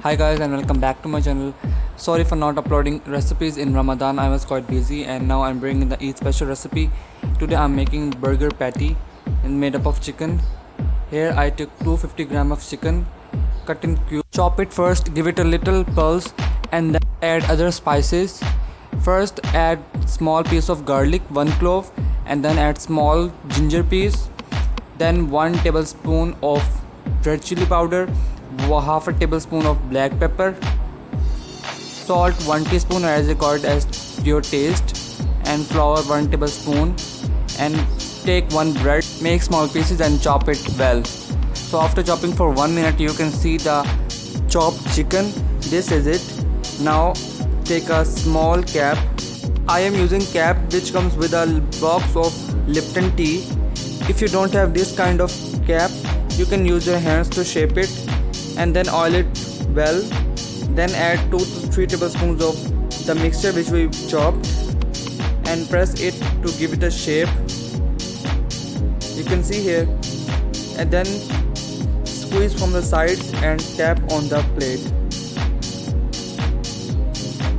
Hi guys and welcome back to my channel. Sorry for not uploading recipes in Ramadan. I was quite busy and now I'm bringing the Eid special recipe. Today I'm making burger patty and made up of chicken. Here I took 250 gram of chicken, cut in cubes. Chop it first, give it a little pulse and then add other spices. First add small piece of garlic, 1 clove, and then add small ginger piece. Then 1 tablespoon of red chili powder, half a tablespoon of black pepper, salt 1 teaspoon as according as your taste, and flour 1 tablespoon, and take 1 bread, make small pieces and chop it well. So after chopping for 1 minute you can see the chopped chicken. This is it. Now take a small cap. I am using cap which comes with a box of Lipton tea. If you don't have this kind of cap, you can use your hands to shape it and then oil it well. Then add 2 to 3 tablespoons of the mixture which we chopped and press it to give it a shape. You can see here, and then squeeze from the sides and tap on the plate.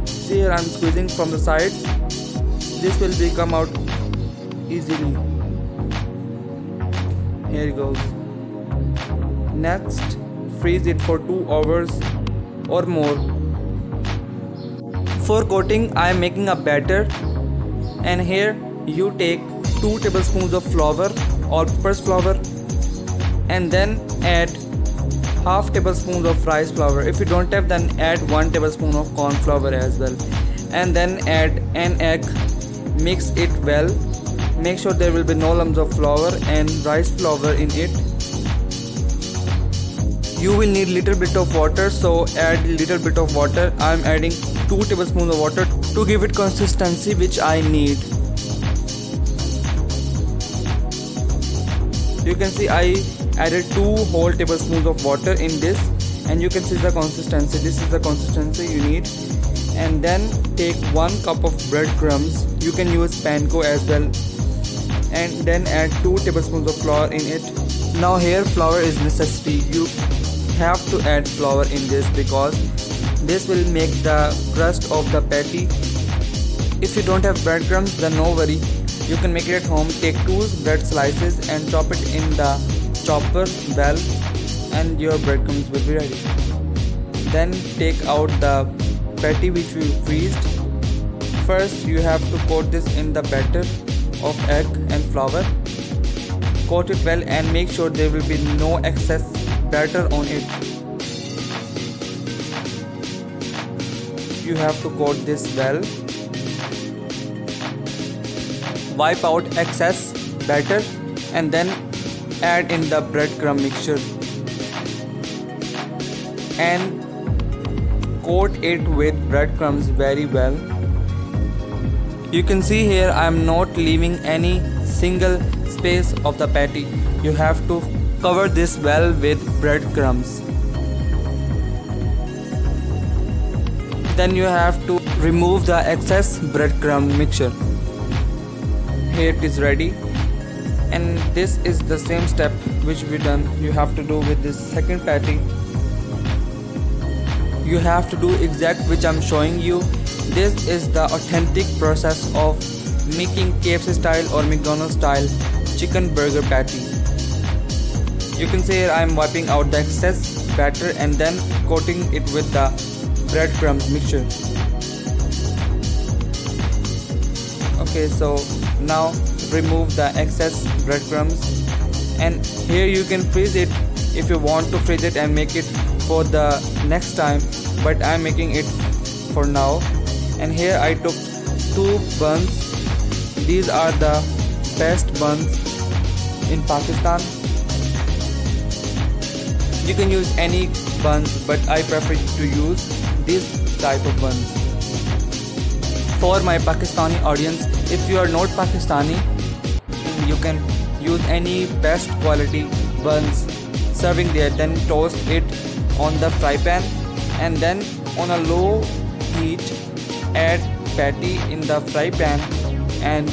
See here, I'm squeezing from the sides. This will come out easily. Here it goes. Next, freeze it for 2 hours or more. For coating, I am making a batter, and here you take 2 tablespoons of flour or all-purpose flour and then add half tablespoon of rice flour. If you don't have, then add 1 tablespoon of corn flour as well, and then add an egg. Mix it well. Make sure there will be no lumps of flour and rice flour in it. You will need little bit of water, so add little bit of water. I am adding 2 tablespoons of water to give it consistency which I need. You can see I added 2 whole tablespoons of water in this, and you can see the consistency. This is the consistency you need. And then take 1 cup of breadcrumbs. You can use panko as well, and then add 2 tablespoons of flour in it. Now here flour is necessary. You have to add flour in this because this will make the crust of the patty. If you don't have breadcrumbs, then no worry, you can make it at home. Take 2 bread slices and chop it in the chopper well, and your breadcrumbs will be ready. Then take out the patty which we freezed. First you have to coat this in the batter of egg and flour. Coat it well and make sure there will be no excess batter on it. You have to coat this well. Wipe out excess batter and then add in the breadcrumb mixture and coat it with breadcrumbs very well. You can see here I am not leaving any single space of the patty. You have to cover this well with breadcrumbs. Then you have to remove the excess breadcrumb mixture. Here it is ready, and this is the same step which we done. You have to do with this second patty. You have to do exact which I'm showing you. This is the authentic process of making KFC style or McDonald's style chicken burger patty. You can see here I am wiping out the excess batter and then coating it with the breadcrumbs mixture. Okay, so now remove the excess breadcrumbs, and here you can freeze it if you want to freeze it and make it for the next time, but I am making it for now. And here I took 2 buns. These are the best buns in Pakistan. You can use any buns, but I prefer to use this type of buns. For my Pakistani audience, if you are not Pakistani, you can use any best quality buns serving there. Then toast it on the fry pan, and then on a low heat add patty in the fry pan and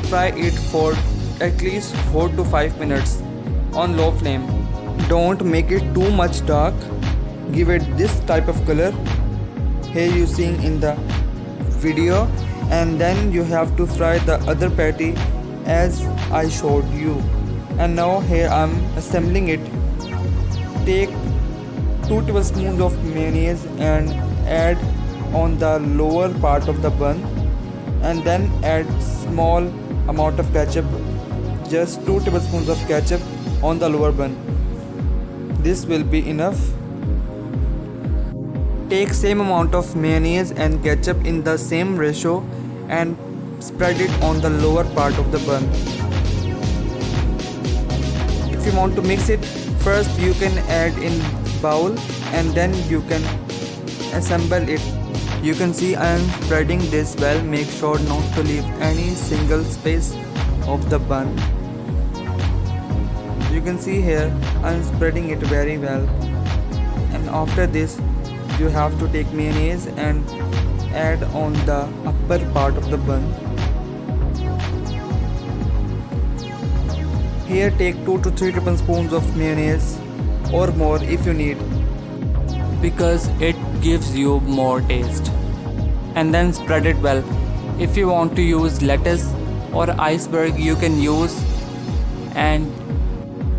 fry it for at least 4 to 5 minutes on low flame. Don't make it too much dark. give it this type of color here you seeing in the video, and then you have to fry the other patty as I showed you. And now here I'm assembling it. Take 2 tablespoons of mayonnaise and add on the lower part of the bun, and then add small amount of ketchup, just 2 tablespoons of ketchup on the lower bun. This will be enough. Take same amount of mayonnaise and ketchup in the same ratio and spread it on the lower part of the bun. If you want to mix it, first you can add in bowl and then you can assemble it. You can see I am spreading this well. Make sure not to leave any single space of the bun. You can see here I am spreading it very well. And after this you have to take mayonnaise and add on the upper part of the bun. Here take 2 to 3 tablespoons of mayonnaise or more if you need, because it gives you more taste. And then spread it well. If you want to use lettuce or iceberg you can use, and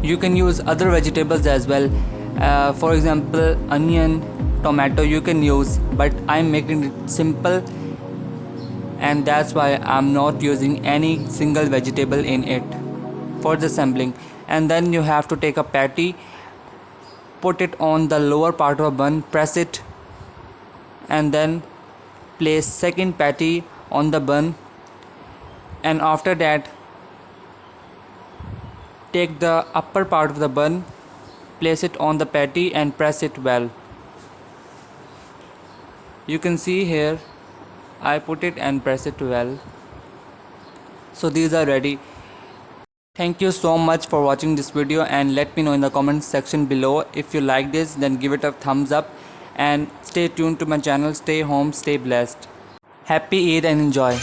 you can use other vegetables as well. For example, onion, tomato you can use, but I'm making it simple, and that's why I'm not using any single vegetable in it for the assembling. And then you have to take a patty, put it on the lower part of a bun, press it, and then place second patty on the bun, and after that take the upper part of the bun, place it on the patty and press it well. You can see here I put it and press it well. So these are ready. Thank you so much for watching this video, and let me know in the comment section below if you like this. Then give it a thumbs up and stay tuned to my channel. Stay home, stay blessed. Happy Eid and enjoy.